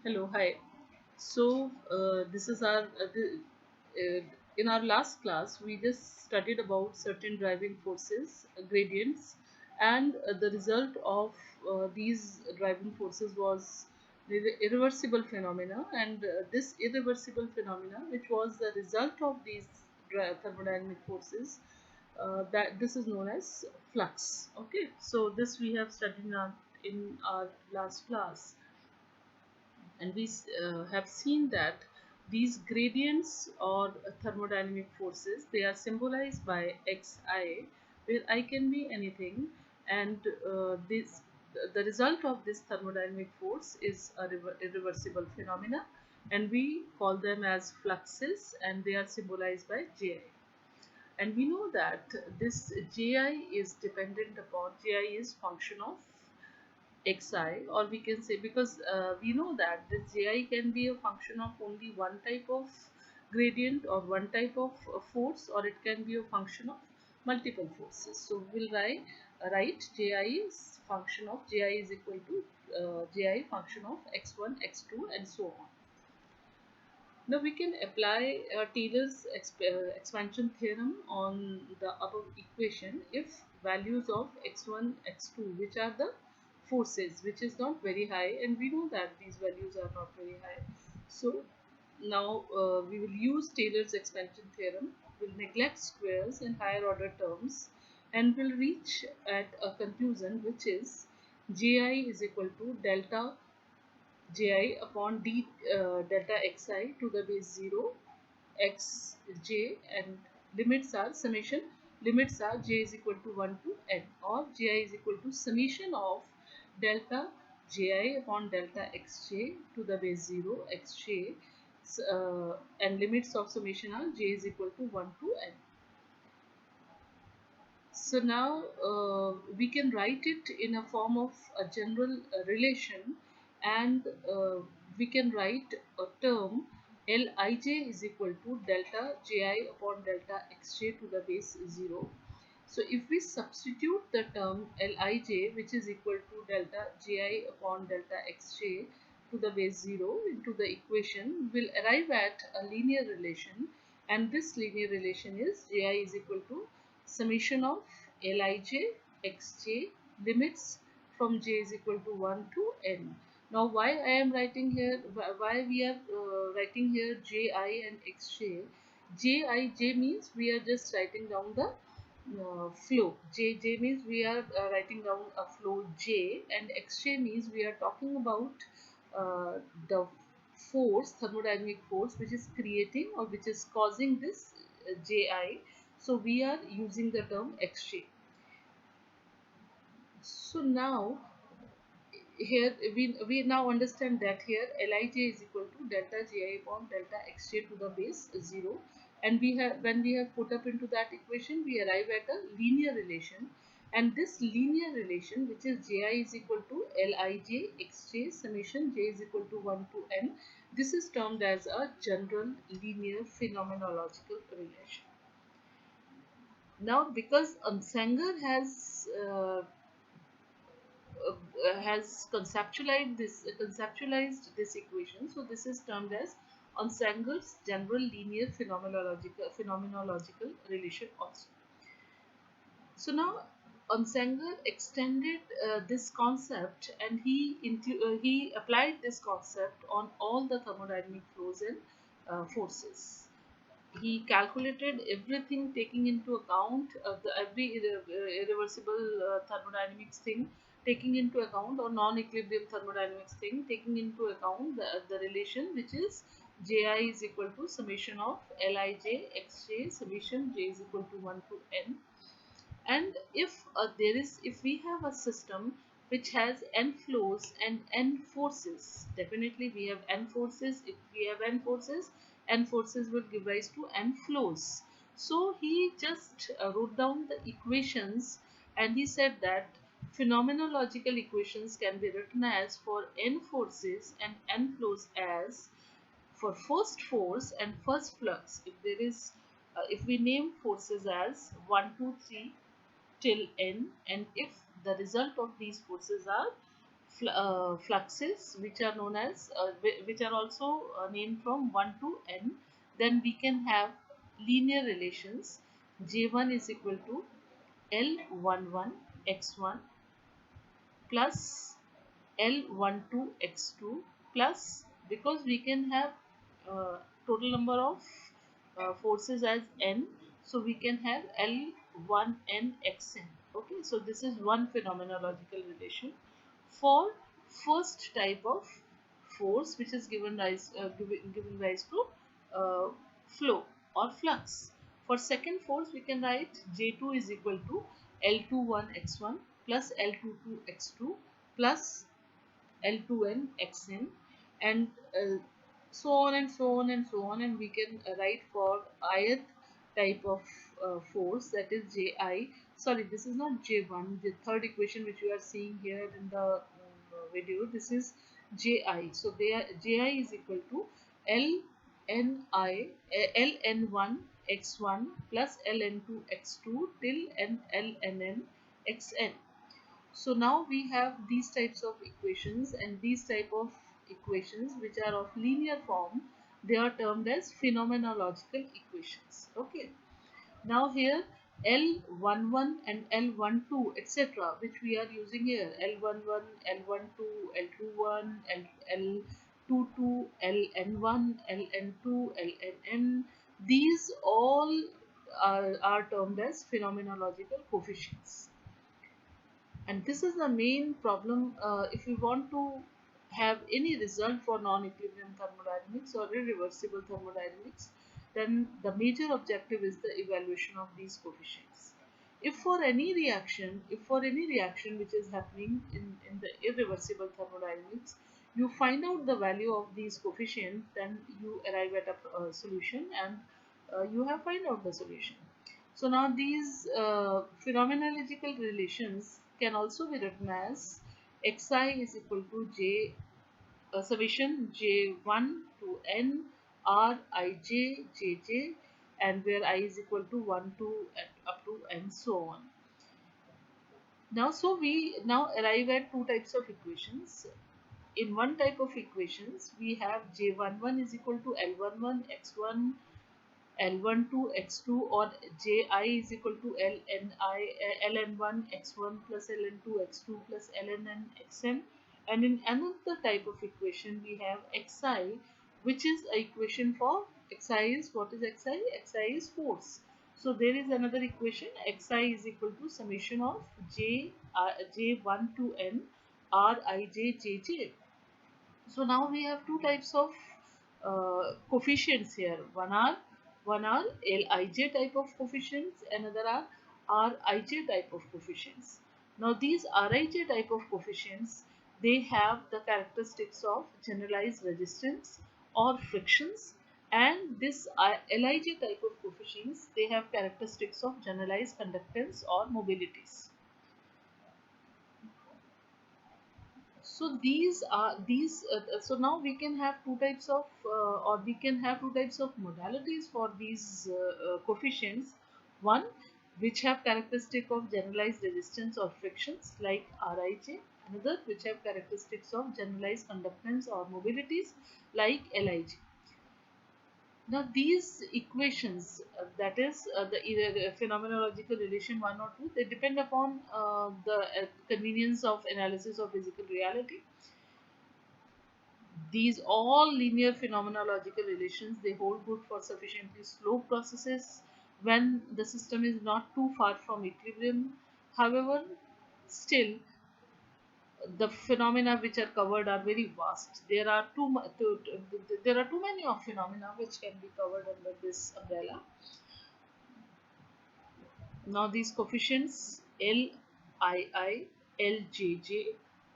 Hello, hi. So this is our in our last class we just studied about certain driving forces, gradients, and the result of these driving forces was the irreversible phenomena, and this irreversible phenomena, which was the result of these thermodynamic forces, that this is known as flux. Okay, so this we have studied in our last class, and we have seen that these gradients or thermodynamic forces, they are symbolized by xi, where I can be anything, and this the result of this thermodynamic force is a irreversible phenomena, and we call them as fluxes, and they are symbolized by ji. And we know that this ji is dependent upon, ji is function of xi, or we can say, because we know that this ji can be a function of only one type of gradient or one type of force, or it can be a function of multiple forces. So we'll write ji is function of, ji is equal to ji function of x1, x2, and so on. Now we can apply Taylor's expansion theorem on the above equation if values of x1, x2, which are the forces, which is not very high, and we know that these values are not very high. So now we will use Taylor's expansion theorem, we'll neglect squares and higher order terms, and we'll reach at a conclusion, which is ji is equal to delta ji upon d delta xi to the base 0 xj, and limits are summation, limits are j is equal to 1 to n, or ji is equal to summation of delta ji upon delta xj to the base 0 xj, and limits of summation are j is equal to 1 to n. So now we can write it in a form of a general relation, and we can write a term Lij is equal to delta Ji upon delta Xj to the base 0. So if we substitute the term Lij, which is equal to delta Ji upon delta Xj to the base 0 into the equation, we'll arrive at a linear relation, and this linear relation is Ji is equal to summation of Lij xj, limits from j is equal to 1 to n. Now why I am writing here, why we are writing here ji and xj? J means we are just writing down the flow. J means we are writing down a flow J, and xj means we are talking about the force, thermodynamic force, which is creating or which is causing this Ji. So we are using the term xj. So now here we now understand that here Lij is equal to delta Ji upon delta Xj to the base 0, and we have, when we have put up into that equation, we arrive at a linear relation, and this linear relation, which is Ji is equal to Lij Xj summation j is equal to 1 to n, this is termed as a general linear phenomenological relation. Now because Sanger has conceptualized this equation. So this is termed as Onsanger's general linear phenomenological relation also. So now Onsanger extended this concept, and he applied this concept on all the thermodynamic flows and forces. He calculated everything, taking into account the every irreversible thermodynamics thing, taking into account, or non-equilibrium thermodynamics thing, taking into account the relation, which is ji is equal to summation of Lij xj summation j is equal to 1 to n. And if we have a system which has n flows and n forces, definitely we have n forces. If we have n forces, n forces will give rise to n flows. So he just wrote down the equations, and he said that phenomenological equations can be written as for n forces and n flows as, for first force and first flux, if there is if we name forces as 1 2 3 till n, and if the result of these forces are fluxes which are known as which are also named from 1 to n, then we can have linear relations. J1 is equal to L11 x1 plus L12 x2 plus, because we can have total number of forces as n, so we can have L1n xn. Okay, so this is one phenomenological relation for first type of force which is given rise to uh, flow or flux. For second force, we can write J2 is equal to L21 x1 plus L22 x2 plus L2n xn, and so on and so on and so on, and we can write for ith type of force, that is Ji. Sorry, this is not J1, the third equation which you are seeing here in the video, this is Ji. So Ji is equal to ln1 x1 plus ln2 x2 till lnn xn. So now we have these types of equations, and these type of equations which are of linear form, they are termed as phenomenological equations. Okay. Now here L11 and L12 etc., which we are using here, L11, L12, L21, L22, LN1, LN2, LNN, these all are termed as phenomenological coefficients. And this is the main problem if we want to have any result for non-equilibrium thermodynamics or irreversible thermodynamics, then the major objective is the evaluation of these coefficients. If for any reaction which is happening in the irreversible thermodynamics, you find out the value of these coefficients, then you arrive at a solution, and you have find out the solution. So now these phenomenological relations can also be written as xi is equal to j summation j1 to n r ij jj, and where I is equal to 1 to and up to and so on. Now, so we now arrive at two types of equations. In one type of equations, we have j11 is equal to l11 x1 L12 x2, or Ji is equal to ln1 x1 plus ln2 x2 plus lnn xn. And in another type of equation, we have xi, which is a equation for xi is, what is xi? Xi is force. So there is another equation, xi is equal to summation of j1 to n rij jj. So now we have two types of coefficients here. One are Lij type of coefficients, another are Rij type of coefficients. Now these Rij type of coefficients, they have the characteristics of generalized resistance or frictions, and this Lij type of coefficients, they have characteristics of generalized conductance or mobilities. So so now we can have two types of or we can have two types of modalities for these coefficients. One which have characteristic of generalized resistance or frictions like Rij, another which have characteristics of generalized conductance or mobilities like Lij. Now these equations, that is the either phenomenological relation 1 or 2, they depend upon the convenience of analysis of physical reality. These all linear phenomenological relations, they hold good for sufficiently slow processes when the system is not too far from equilibrium. However, still the phenomena which are covered are very vast. There are too many of phenomena which can be covered under this umbrella. Now these coefficients Lii, Ljj,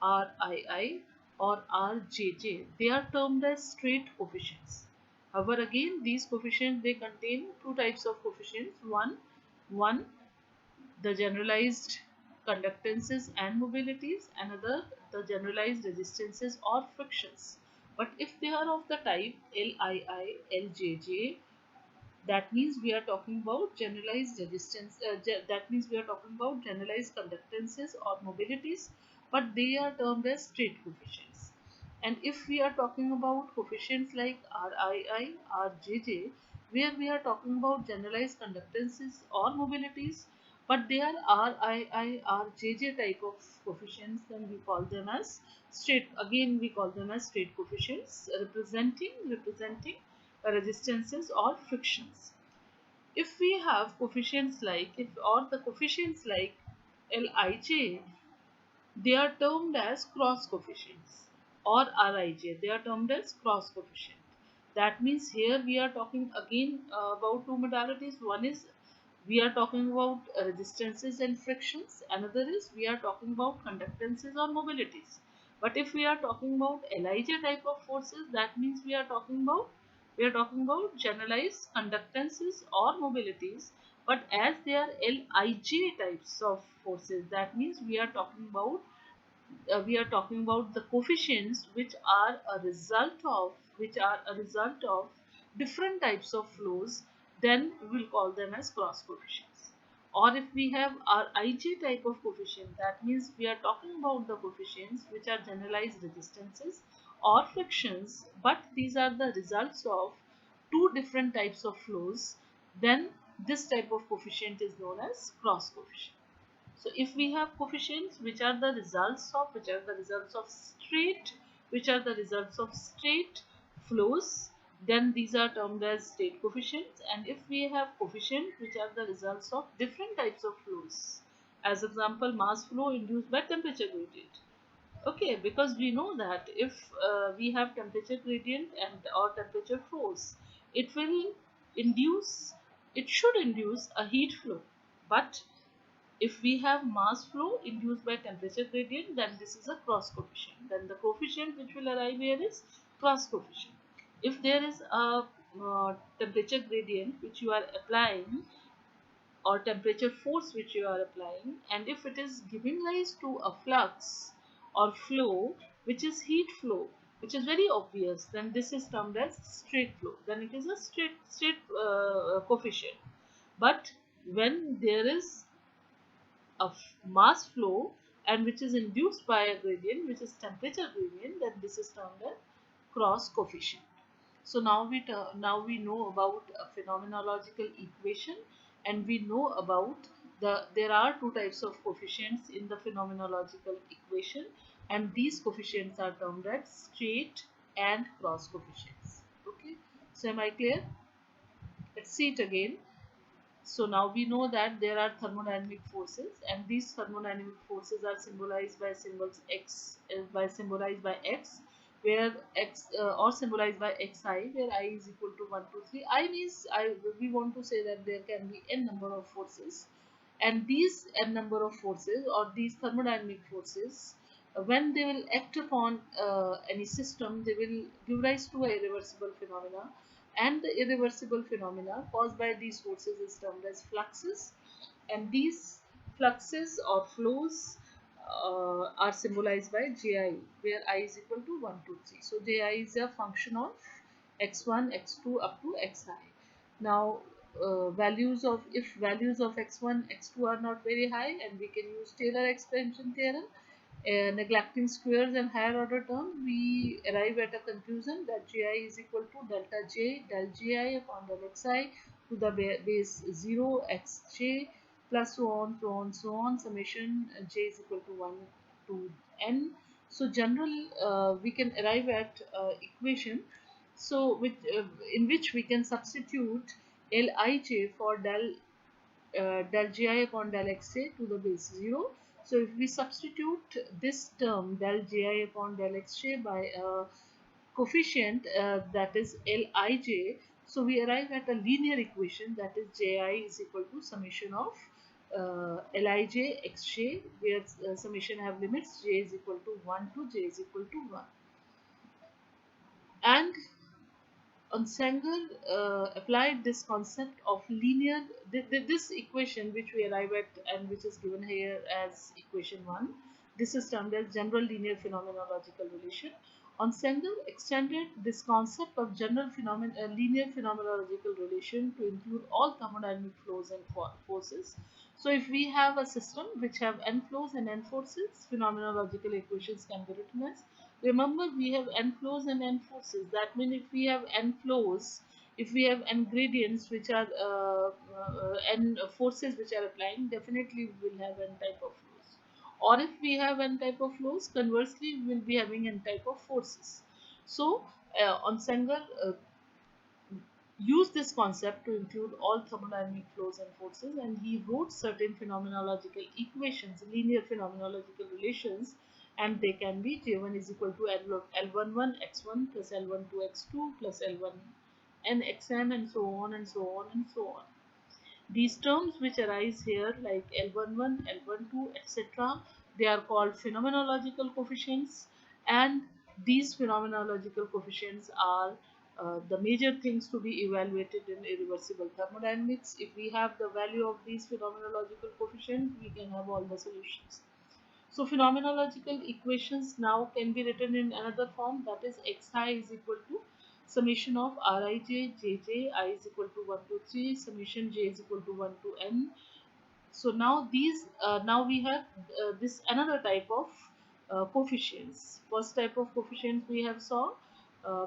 Rii or Rjj, they are termed as straight coefficients. However, again these coefficients, they contain two types of coefficients. One the generalized conductances and mobilities, another the generalized resistances or frictions. But if they are of the type Lii, Ljj, that means we are talking about generalized resistance, that means we are talking about generalized conductances or mobilities. but they are termed as straight coefficients. And if we are talking about coefficients like RII, RJJ, where we are talking about generalized conductances or mobilities, but they are RII, RJJ type of coefficients, then we call them as straight. Again, we call them as straight coefficients, representing resistances or frictions. If we have coefficients like the coefficients like Lij, they are termed as cross coefficients, or Rij, they are termed as cross coefficient. That means here we are talking again about two modalities. One is we are talking about resistances and frictions. Another is we are talking about conductances or mobilities. But if we are talking about Lij type of forces, that means we are talking about generalized conductances or mobilities. But as they are Lij types of forces, that means we are talking about the coefficients which are a result of different types of flows. Then we will call them as cross coefficients. Or if we have our ij type of coefficient, that means we are talking about the coefficients which are generalized resistances or frictions, but these are the results of two different types of flows. Then this type of coefficient is known as cross coefficient. So if we have coefficients which are the results of straight flows, then these are termed as straight coefficients. And if we have coefficients which are the results of different types of flows, as example mass flow induced by temperature gradient. Okay, because we know that if we have temperature gradient and or temperature force, it will induce, it should induce a heat flow. But if we have mass flow induced by temperature gradient, then this is a cross coefficient. Then the coefficient which will arrive here is cross coefficient. If there is a temperature gradient which you are applying, or temperature force which you are applying, and if it is giving rise to a flux or flow which is heat flow, which is very obvious, then this is termed as straight flow. Then it is a straight coefficient. But when there is of mass flow and which is induced by a gradient which is temperature gradient, then this is termed as cross coefficient. So now we know about a phenomenological equation, and we know about there are two types of coefficients in the phenomenological equation, and these coefficients are termed as straight and cross coefficients. Okay, so am I clear? Let's see it again. So now we know that there are thermodynamic forces, and these thermodynamic forces are symbolized by symbols x, symbolized by x, where x or symbolized by xi, where I is equal to 1 2 3. I means we want to say that there can be n number of forces, and these n number of forces or these thermodynamic forces, when they will act upon any system, they will give rise to a irreversible phenomena. And the irreversible phenomena caused by these forces is termed as fluxes, and these fluxes or flows are symbolized by ji, where I is equal to 1 2 3. So ji is a function of x1 x2 up to xi. Now values of if values of x1 x2 are not very high, and we can use Taylor expansion theorem, neglecting squares and higher order term, we arrive at a conclusion that gi is equal to delta j del gi upon del xi to the base 0 xj plus so on summation j is equal to 1 to n. So general we can arrive at equation, so in which we can substitute Lij for del gi upon del xa to the base 0. So if we substitute this term del gi upon del xj by a coefficient that is Lij, so we arrive at a linear equation, that is ji is equal to summation of Lij xj, where summation have limits j is equal to 1 to j is equal to 1. And on Sanger applied this concept of linear, this equation which we arrive at and which is given here as equation 1, this is termed as general linear phenomenological relation. On Sanger extended this concept of general linear phenomenological relation to include all thermodynamic flows and forces. So if we have a system which have n flows and n forces, phenomenological equations can be written as, remember we have n flows and n forces. That means if we have n flows, if we have n gradients which are n forces which are applying, definitely we will have n type of flows. Or if we have n type of flows, conversely we will be having n type of forces. So on Sanger used this concept to include all thermodynamic flows and forces, and he wrote certain phenomenological equations, linear phenomenological relations, and they can be J1 is equal to L11 x1 plus L12 x2 plus L1 n xn, and so on and so on and so on. These terms which arise here like L11, L12, etc., they are called phenomenological coefficients, and these phenomenological coefficients are the major things to be evaluated in irreversible thermodynamics. If we have the value of these phenomenological coefficients, we can have all the solutions. So phenomenological equations now can be written in another form, that is xi is equal to summation of rij jj I is equal to 1 to 3 summation j is equal to 1 to n. So now these now we have this another type of coefficients. First type of coefficients we have saw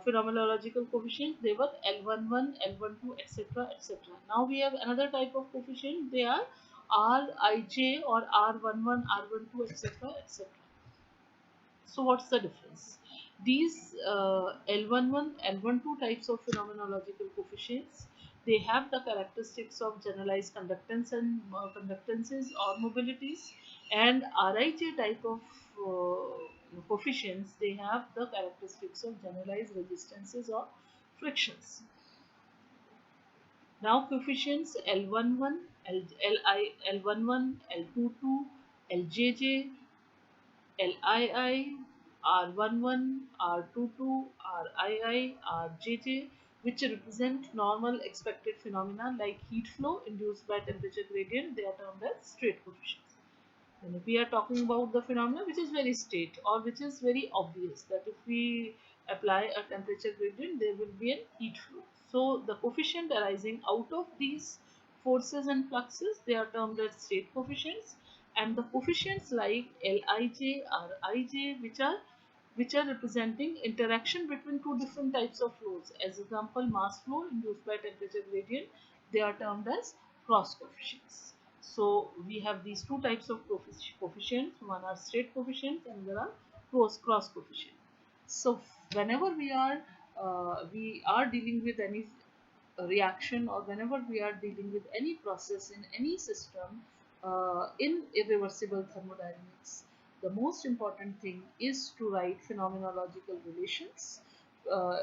phenomenological coefficients, they were L11, L12, etc., etc. Now we have another type of coefficient, they are Rij or R11, R12, etc., etc. So what's the difference? These L11, L12 types of phenomenological coefficients, they have the characteristics of generalized conductance and conductances or mobilities, and Rij type of coefficients, they have the characteristics of generalized resistances or frictions. Now coefficients L11, L11, L22, LJJ, LII, R11, R22, RII, RJJ, which represent normal expected phenomena like heat flow induced by temperature gradient, they are termed as straight coefficients. And if we are talking about the phenomena which is very straight or which is very obvious, that if we apply a temperature gradient, there will be a heat flow. So the coefficient arising out of these forces and fluxes, they are termed as state coefficients, and the coefficients like Lij, Rij, which are representing interaction between two different types of flows. As example, mass flow induced by temperature gradient, they are termed as cross coefficients. So we have these two types of coefficients. One are straight coefficients and there are cross coefficients. So whenever we are dealing with any reaction, or whenever we are dealing with any process in any system in irreversible thermodynamics, the most important thing is to write phenomenological relations, uh,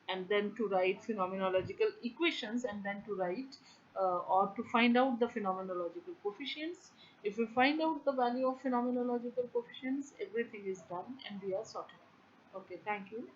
and then to write phenomenological equations, and then to write or to find out the phenomenological coefficients. If we find out the value of phenomenological coefficients, everything is done and we are sorted. Okay, thank you.